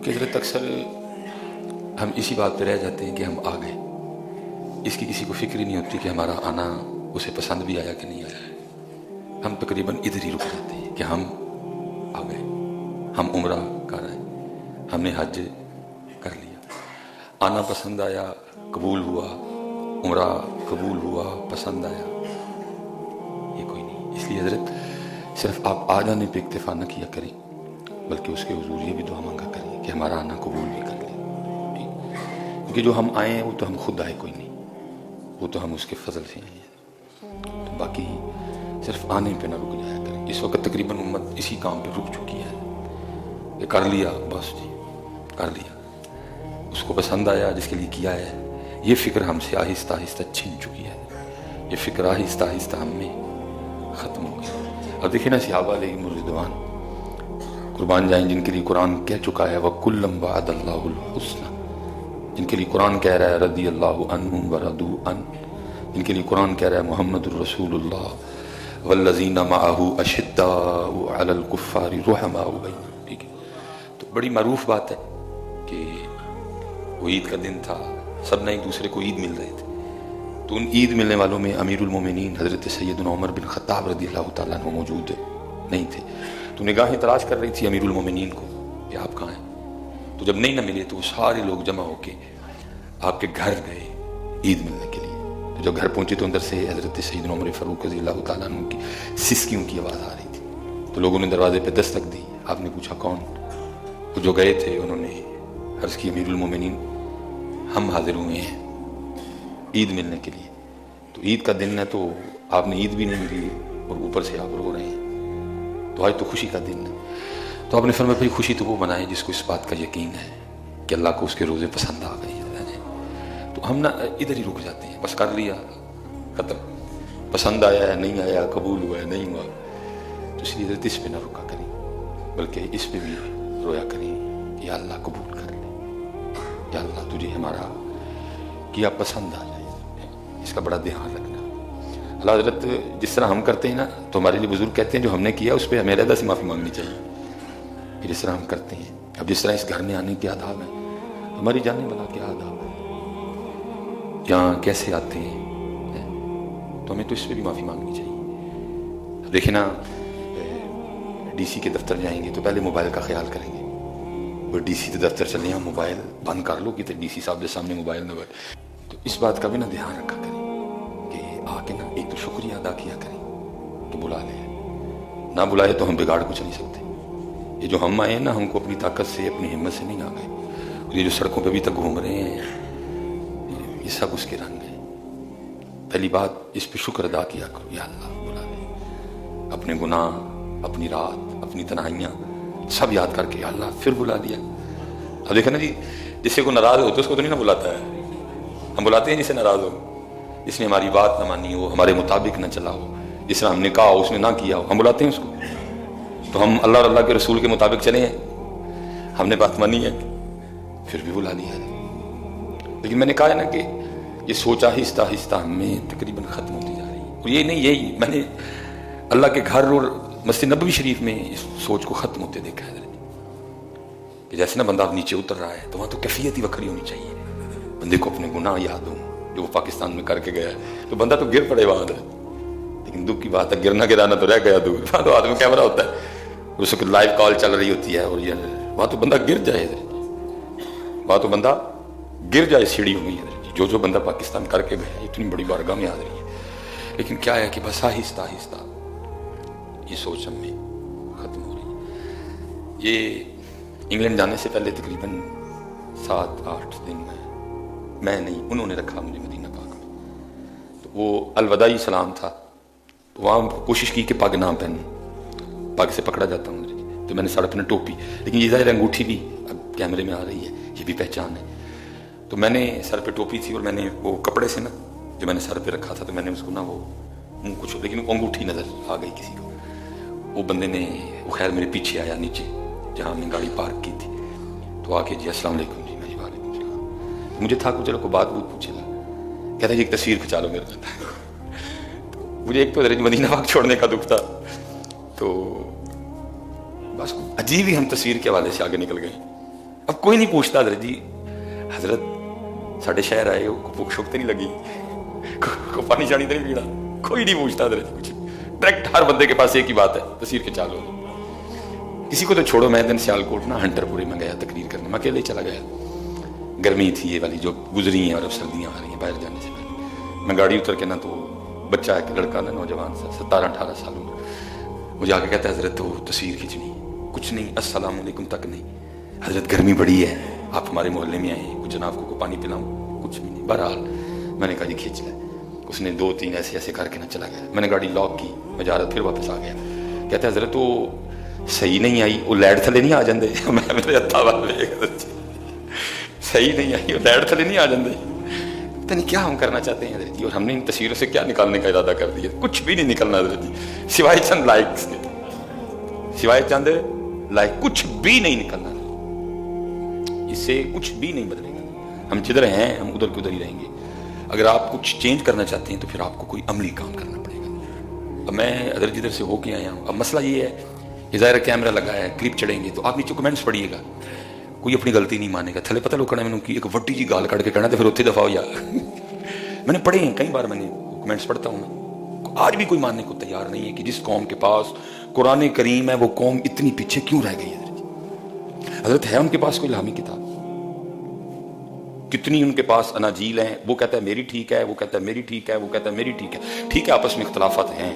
کہ حضرت اکثر ہم اسی بات پہ رہ جاتے ہیں کہ ہم آ گئے، اس کی کسی کو فکر ہی نہیں ہوتی کہ ہمارا آنا اسے پسند بھی آیا کہ نہیں آیا۔ ہم تقریباً ادھر ہی رک جاتے ہیں کہ ہم آ گئے، ہم عمرہ کر رہے ہیں، ہم نے حج کر لیا، آنا پسند آیا، قبول ہوا، عمرہ قبول ہوا، پسند آیا، یہ کوئی نہیں۔ اس لیے حضرت صرف آپ آ جانے پہ اکتفا نہ کیا کریں، بلکہ اس کے حضور یہ بھی دعا مانگا کریں کہ ہمارا آنا قبول بھی کر لیں، کیونکہ جو ہم آئے ہیں وہ تو ہم خود آئے کوئی نہیں، وہ تو ہم اس کے فضل سے آئے ہیں۔ تو باقی صرف آنے پہ نہ رک جایا کریں۔ اس وقت تقریباً امت اسی کام پہ رک چکی ہے کہ کر لیا، بس جی کر لیا، اس کو پسند آیا جس کے لیے کیا ہے، یہ فکر ہم سے آہستہ آہستہ چھن چکی ہے، یہ فکر آہستہ آہستہ ہم میں ختم ہو گئی۔ اب دیکھیں نا صحابہ علیہم الرضوان قربان جائیں جن کے لیے قرآن کہہ چکا ہے وَكُلًّا وَعَدَ اللَّهُ الْحُسْنَى، جن کے لیے قرآن کہہ رہا ہے رضی اللہ عنہم ورضوا عنہ، جن کے لیے قرآن کہہ رہا ہے محمد الرسول اللہ والذین معہ اشداء علی الکفار رحماء بینہم، ٹھیک ہے۔ تو بڑی معروف بات ہے کہ وہ عید کا دن تھا، سب نے ایک دوسرے کو عید مل رہے تھے، تو ان عید ملنے والوں میں امیر المومنین حضرت سیدنا عمر بن خطاب رضی اللہ تعالیٰ عنہ موجود نہیں تھے۔ تو نگاہیں تلاش کر رہی تھی امیر المومنین کو کہ آپ کہاں ہیں، تو جب نہیں نہ ملے تو وہ سارے لوگ جمع ہو کے آپ کے گھر گئے عید ملنے کے لیے۔ تو جب گھر پہنچے تو اندر سے حضرت سیدنا عمر فاروق رضی اللہ تعالیٰ عنہ کی سسکیوں کی آواز آ رہی تھی۔ تو لوگوں نے دروازے پہ دستک دی، آپ نے پوچھا کون؟ وہ جو گئے تھے انہوں نے عرض کی امیر المومنین ہم حاضر ہوئے ہیں عید ملنے کے لیے، تو عید کا دن ہے تو آپ نے عید بھی نہیں ملی اور اوپر سے آپ رو رہے ہیں، تو آج تو خوشی کا دن ہے۔ تو آپ نے فرمایا بھائی خوشی تو وہ منائے جس کو اس بات کا یقین ہے کہ اللہ کو اس کے روزے پسند آ گئے ہیں۔ تو ہم نہ ادھر ہی رک جاتے ہیں، بس کر لیا ختم، پسند آیا ہے نہیں آیا، قبول ہوا ہے نہیں ہوا، تو اس لیے حضرت اس پہ نہ رکا کریں بلکہ اس پہ بھی رویا کریں کہ یا اللہ قبول کر لے، یا اللہ تجھے ہمارا کیا پسند آ جائے، اس کا بڑا دھیان رکھنا۔ اللہ حضرت جس طرح ہم کرتے ہیں نا تو ہمارے لیے بزرگ کہتے ہیں جو ہم نے کیا اس پہ ہمیں علیحدہ سے معافی مانگنی چاہیے کہ جس طرح ہم کرتے ہیں۔ اب جس طرح اس گھر میں آنے کے آداب ہیں، ہماری جاننے بنا کے آداب ہیں، یہاں کیسے آتے ہیں تو ہمیں تو اس پہ بھی معافی مانگنی چاہیے۔ دیکھیں نا ڈی سی کے دفتر جائیں گے تو پہلے موبائل کا خیال کریں گے، وہ ڈی سی کے دفتر چلے ہیں موبائل بند کر لو کہ ڈی سی صاحب کے سامنے موبائل نہ بھائی، تو اس بات کا بھی نہ دھیان رکھا کریں کہ آ کے نا ایک تو شکریہ ادا کیا کریں کہ بلا لے، نہ بلائے تو ہم بگاڑ کچھ نہیں سکتے۔ یہ جو ہم آئے ہیں نا ہم کو اپنی طاقت سے اپنی ہمت سے نہیں آ گئے، اور یہ جو سڑکوں پہ ابھی تک گھوم رہے ہیں یہ سب اس کے رنگ ہیں۔ پہلی بات اس پہ شکر ادا کیا کرو، یا اللہ بلا لے، اپنے گناہ، اپنی رات، اپنی تنہائیاں سب یاد کر کے یا اللہ پھر بلا دیا۔ اب دیکھا نا جی جس سے کوئی ناراض ہو تو اس کو تو نہیں نہ بلاتا ہے، ہم بلاتے ہیں جسے ناراض ہو، جس نے ہماری بات نہ مانی ہو، ہمارے مطابق نہ چلا ہو، جس طرح ہم نے کہا ہو اس نے نہ کیا ہو، ہم بلاتے ہیں اس کو۔ تو ہم اللہ اور اللہ کے رسول کے مطابق چلے ہیں، ہم نے بات مانی ہے پھر بھی بلا لیا ہے۔ لیکن میں نے کہا ہے نا کہ یہ سوچ آہستہ آہستہ ہمیں تقریباً ختم ہوتی جا رہی ہے، اور یہ نہیں، یہی میں نے اللہ کے گھر اور مسجد نبوی شریف میں اس سوچ کو ختم ہوتے دیکھا ہے کہ جیسے نا بندہ اب نیچے اتر رہا ہے تو وہاں تو کیفیت ہی وکری ہونی چاہیے، بندے کو اپنے گناہ یاد ہوں جو وہ پاکستان میں کر کے گیا ہے، تو بندہ تو گر پڑے وہاں ہے، لیکن دکھ کی بات ہے گرنا گرانا تو رہ گیا دور، وہاں تو ہاتھ میں کیمرہ ہوتا ہے، اس کو لائیو کال چل رہی ہوتی ہے، اور یہ وہاں تو بندہ گر جائے، وہاں تو بندہ گر جائے سیڑھی ہوئی ہے جو جو بندہ پاکستان کر کے گیا اتنی بڑی بارگاہ میں حاضری ہے۔ لیکن کیا ہے کہ بس آہستہ آہستہ یہ سوچ ہم میں ختم ہو رہی ہے۔ یہ انگلینڈ جانے سے پہلے تقریباً 7-8 دن میں نہیں، انہوں نے رکھا مجھے مدینہ پاک میں، تو وہ الوداعی سلام تھا، تو وہاں کوشش کی کہ پگ نہ پہنوں، پگ سے پکڑا جاتا ہوں، تو میں نے سر پہ ٹوپی، لیکن یہ ظاہر انگوٹھی بھی اب کیمرے میں آ رہی ہے، یہ بھی پہچان ہے، تو میں نے سر پہ ٹوپی تھی اور میں نے وہ کپڑے سے نا جو میں نے سر پہ رکھا تھا تو میں نے اس کو نا وہ منہ کچھ، لیکن انگوٹھی نظر آ گئی کسی کو، وہ بندے نے وہ خیر میرے پیچھے آیا نیچے جہاں ہم نے گاڑی پارک کی تھی، تو آ کے جی السلام علیکم جی، میں جی وعلیکم السلام، مجھے تھا کچھ کو بات پوچھے گا، کہتا ہے ایک تصویر کھچا لو میرے ساتھ، مجھے ایک تو مدینہ پاک چھوڑنے کا دکھ تھا، تو بس عجیب ہی ہم تصویر کے حوالے سے آگے نکل گئے، अब कोई नहीं पूछता हजरत जी, हजरत साढ़े शहर आए हो, भुख शुक तो नहीं लगी, को पानी शानी तो नहीं पीना, कोई नहीं पूछता हजरत कुछ। डायरेक्ट हर बंदे के पास एक ही बात है, तस्वीर के चालो। किसी को तो छोड़ो, मैं दिन सियालकोट ना हंटरपुरी में गया तकरीर करने, मैं अकेले चला गया। गर्मी थी ये वाली जो गुजरी है और अब सर्दियाँ आ रही हैं बाहर जाने से पहले। मैं गाड़ी उतर के ना, तो बच्चा है, लड़का ना, नौजवान सा 17-18 साल उम्र, वो जाके कहता है हजरत तो तस्वीर खींचनी, कुछ नहीं, अस्सलाम वालेकुम तक नहीं, हजरत गर्मी बड़ी है, आप हमारे मोहल्ले में आए, कुछ जनाब को पानी पिलाऊं, कुछ भी नहीं। बहरहाल मैंने कहा जी खींच ले। उसने 2-3 ऐसे ऐसे करके ना चला गया। मैंने गाड़ी लॉक की, मैं जा रहा, फिर वापस आ गया। कहता है हजरत तो सही नहीं आई, वो लैड थले नहीं आ जाते। मैं मेरे हत्था वाले सही नहीं आई, वो लैड थले नहीं आ जाते। पता नहीं क्या हम करना चाहते हैं हजरत जी, और हमने इन तस्वीरों से क्या निकालने का इरादा कर दिया। कुछ भी नहीं निकलना हजरत जी, सिवाय चंद लाइक्स के, सिवाय चंद लाइक, कुछ भी नहीं निकलना। इससे कुछ भी नहीं बदलेगा। हम जिधर हैं हम उधर के उधर ही रहेंगे। अगर आप कुछ चेंज करना चाहते हैं तो फिर आपको कोई अमली काम करना पड़ेगा। अब मैं अदर जिधर से होके आया हूँ, अब मसला ये है, ये ज़ाहिर कैमरा लगा है, क्लिप चढ़ेंगे तो आप नीचे कमेंट्स पढ़िएगा, कोई अपनी गलती नहीं मानेगा। थले पता लोग मैंने की एक वड्डी जी गाल कट के कहना तो फिर उत्थे दफा हो जा। मैंने पढ़े हैं कई बार, मैंने कमेंट्स पढ़ता हूँ ना, आज भी कोई मानने को तैयार नहीं है कि जिस कौम के पास कुरान करीम है वो कौम इतनी पीछे क्यों रह गई है। हजरत है उनके पास कोई इल्हामी किताब, कितनी उनके पास अनाजील हैं, वो कहता है मेरी ठीक है, वो कहता है मेरी ठीक है, वो कहता है मेरी ठीक है। ठीक है आपस में इख्तलाफात हैं,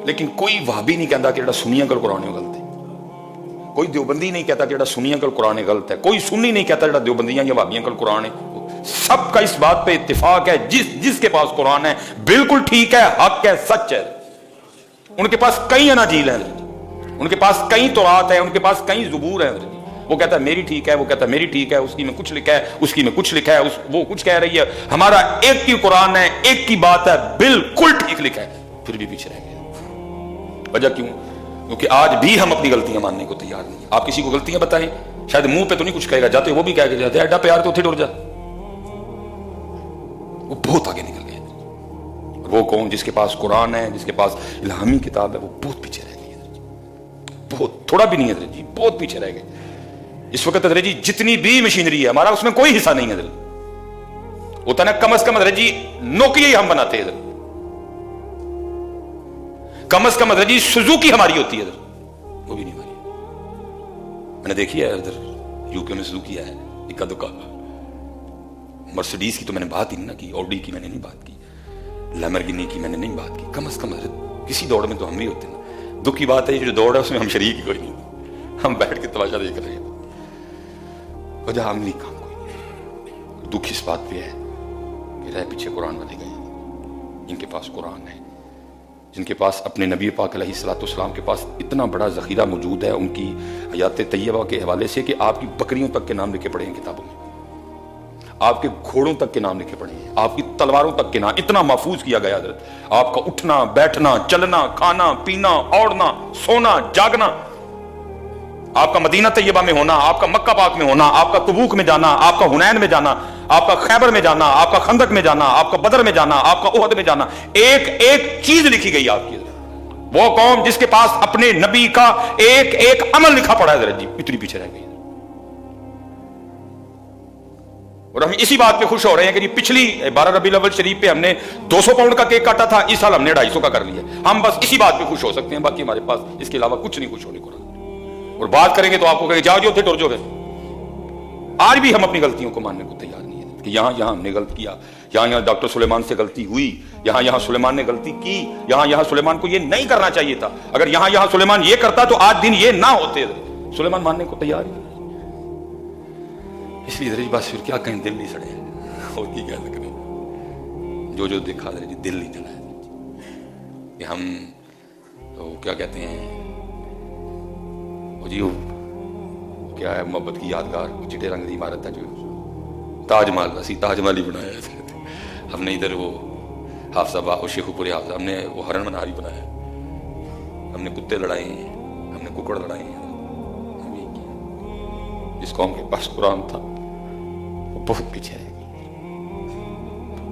लेकिन कोई वहाबी नहीं कहता कि सुन्नियां कल कुरान में गलत है, कोई देवबंदी नहीं कहता कि सुन्नियां कल कुरान गलत है, कोई सुन्नी नहीं कहता देवबंदियां या वहाबियां कल कुरान है। सबका इस बात पे इत्तिफाक है, जिसके पास कुरान है बिल्कुल ठीक है, हक है, सच है। उनके पास कई अनाजील हैं, उनके पास कई तौरात है, उनके पास कई ज़ुबूर है। वो कहता है मेरी ठीक है, वो कहता है मेरी ठीक है, उसकी में कुछ लिखा है, उसकी में कुछ लिखा है, वो कुछ कह रही है। हमारा एक की कुरान है, एक की बात है, बिल्कुल ठीक लिखा है, फिर भी पीछे रह गए। वजह क्यों? क्योंकि आज भी हम अपनी गलतियां मानने को तैयार नहीं। आप किसी को गलतियां बताएं, शायद मुंह पे तो नहीं कुछ कहेगा, जाते वो भी कह के जाते एडा प्यार तो उठे डर जा। वो बहुत आगे निकल गए। वो कौन जिसके पास कुरान है, जिसके पास इल्हामी किताब है, वो बहुत पीछे रह गई। बहुत, थोड़ा भी नहीं है जी, बहुत पीछे रह गए। इस वक्त हजरत जी जितनी भी मशीनरी है, हमारा उसमें कोई हिस्सा नहीं है। हजरत होता ना, कम से कम हजरत जी नोकिया ही हम बनाते हैं, कम से कम हजरत जी सुजुकी हमारी होती है, वो भी नहीं हमारी। मैंने देखी है इधर यूके में सुजुकी है इक्का दुक्का। मर्सिडीज की तो मैंने बात ही नहीं ना की, ऑडी की मैंने नहीं बात की, लैम्बोर्गिनी की मैंने नहीं बात की। कम से कम हजरत किसी दौड़ में तो हम भी होते ना। दुख की बात है जो दौड़ है उसमें हम शरीक ही कोई नहीं, हम बैठ के तमाशा देख रहे हैं, वजह अमली काम कोई नहीं। दुख इस बात पे है कि रह पीछे कुरान वाले गए। इनके पास कुरान है, जिनके पास अपने नबी पाक अलैहिस्सलाम के पास इतना बड़ा ज़ख़ीरा मौजूद है उनकी हयात तैयबा के हवाले से कि आपकी बकरियों तक के नाम लिखे पड़े हैं किताबों में, आपके घोड़ों तक के नाम लिखे पड़े हैं, आपकी तलवारों तक के नाम इतना महफूज किया गया। हजरत आपका उठना बैठना, चलना, खाना पीना, ओढ़ना, सोना, जागना, आपका मदीना तैयबा में होना, आपका मक्का पाक में होना, आपका तबूक में जाना, आपका हुनैन में जाना, आपका खैबर में जाना, आपका खंदक में जाना, आपका बदर में जाना, आपका उहद में जाना, एक एक चीज लिखी गई आपकी। वो कौम जिसके पास अपने नबी का एक एक अमल लिखा पड़ा है जी, इतनी पीछे रह गई। और हम इसी बात पे खुश हो रहे हैं कि पिछली 12 रबीउल अव्वल शरीफ पे हमने 200 पाउंड का केक काटा था, इस साल हमने 250 का कर लिया। हम बस इसी बात पे खुश हो सकते हैं, बाकी हमारे पास इसके अलावा कुछ नहीं खुश होने को। और बात करेंगे तो आपको कहेंगे जाओ जो थे टुर जो। आज भी हम अपनी गलतियों को मानने को तैयार नहीं है कि यहां हमने गलत किया, यहां डॉक्टर सुलेमान से गलती हुई, यहां सुलेमान ने गलती की, यहां सुलेमान को ये नहीं करना चाहिए था। अगर यहां सुलेमान ये करता तो आज दिन ये ना होते। सुलेमान मानने को तैयार ही, इसलिए दरज बस फिर क्या कहें, दिल नहीं सड़े और की क्या करें। जो देखा दरज दिल नहीं चला है कि हम तो क्या कहते हैं जी, क्या है मोहब्बत की यादगार चिट्टे रंग की इमारत है जो ताजमहल, असी ताजमहल ही बनाया हमने। इधर वो हाफसा और शेखुपुरी हाफसा, हमने वो हरण मनारी बनाया, हमने कुत्ते लड़ाए हैं, हमने कुकड़ लड़ाए हैं। जिस कौम के पास कुरान था वो बहुत पीछे है।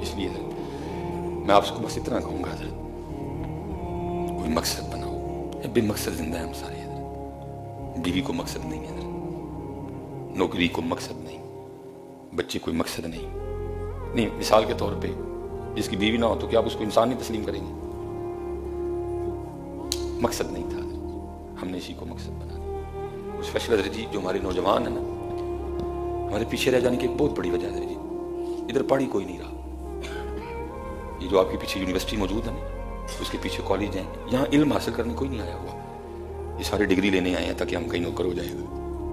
इसलिए मैं आपको बस इतना कहूंगा, कोई मकसद बनाओ, बेमकसद जिंदा है हम सारे। बीवी को मकसद नहीं है, नौकरी को मकसद नहीं, बच्चे कोई मकसद नहीं। मिसाल के तौर पे जिसकी बीवी ना हो तो क्या आप उसको इंसान नहीं तस्लीम करेंगे? मकसद नहीं था, हमने इसी को मकसद बना दिया। स्पेशल हज़रत जी जो हमारे नौजवान है ना, हमारे पीछे रह जाने की एक बहुत बड़ी वजह है जी, इधर पढ़ी कोई नहीं रहा। ये जो आपके पीछे यूनिवर्सिटी मौजूद है ना, उसके पीछे कॉलेज हैं, यहाँ इल्म हासिल करने कोई नहीं आया हुआ। ये सारे डिग्री लेने आए हैं ताकि हम कहीं नौकर हो जाएगा।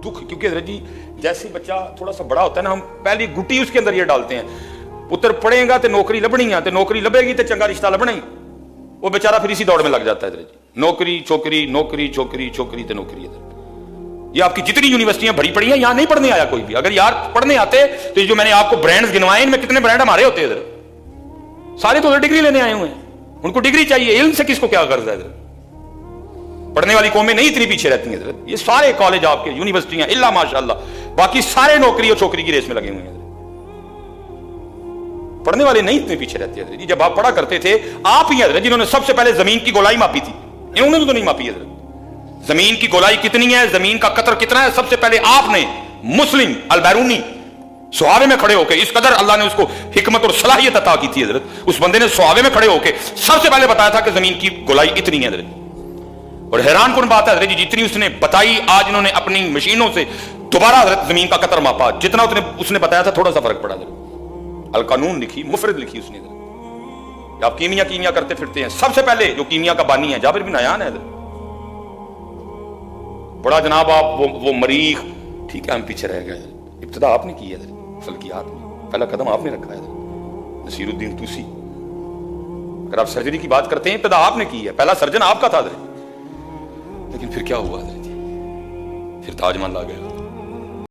दुख, क्योंकि हज़रत जी जैसे ही बच्चा थोड़ा सा बड़ा होता है ना, हम पहली गुट्टी उसके अंदर ये डालते हैं, पुत्र पढ़ेगा तो नौकरी लभनी है, तो नौकरी लभेगी तो चंगा रिश्ता लभना ही। वो बेचारा फिर इसी दौड़ में लग जाता है हज़रत जी, नौकरी छोकरी, नौकरी छोकरी, छोकरी तो नौकरी। ये आपकी जितनी यूनिवर्सिटियां भरी पड़ी हैं, यहाँ नहीं पढ़ने आया कोई भी। अगर यार पढ़ने आते तो ये जो मैंने आपको ब्रांड्स गिनवाए, इनमें कितने ब्रांड हमारे होते हैं इधर? सारे तो डिग्री लेने आए हुए हैं, उनको डिग्री चाहिए। इल्म से किसको क्या गर्ज है इधर? पढ़ने वाली कौमें नहीं इतनी पीछे रहती हैं इधर। ये सारे कॉलेज आपके, यूनिवर्सिटियां इल्ला माशाअल्लाह, बाकी सारे नौकरी और छोकरी की रेस में लगे हुए हैं। पढ़ने वाले नहीं इतने पीछे रहते हैं। जब आप पढ़ा करते थे, आप ही हैं जिन्होंने सबसे पहले जमीन की गोलाई मापी थी, इन्होंने तो नहीं मापी है। जमीन की गोलाई कितनी है, जमीन का कतर कितना है, सबसे पहले आपने मुस्लिम अल-बैरूनी सुहावे में खड़े होकर, इस कदर अल्लाह ने उसको हिकमत और सलाहियत अता की थी हजरत, उस बंदे ने सुहावे में खड़े होकर सबसे पहले बताया था कि जमीन की गोलाई इतनी है हजरत। और हैरान कौन बात है हजरत जी, जितनी उसने बताई, आज इन्होंने अपनी मशीनों से दोबारा हजरत जमीन का कतर मापा, जितना उसने बताया था थोड़ा सा फर्क पड़ा हजरत। अल कानून लिखी, मुफरद लिखी उसने। आप कीमिया करते फिरते हैं, सबसे पहले जो कीमिया का बानी है जाबिर बिन हयान है हजरत। बड़ा जनाब आप वो मरीख, ठीक है हम पीछे रह गए। इब्तिदा आपने की है फल्कियात में, पहला कदम आपने रखा है नसीरुद्दीन तुसी। अगर आप सर्जरी की बात करते हैं, इब्तिदा आपने की है, पहला सर्जन आपका था। लेकिन फिर क्या हुआ? फिर ताजमहल आ गया।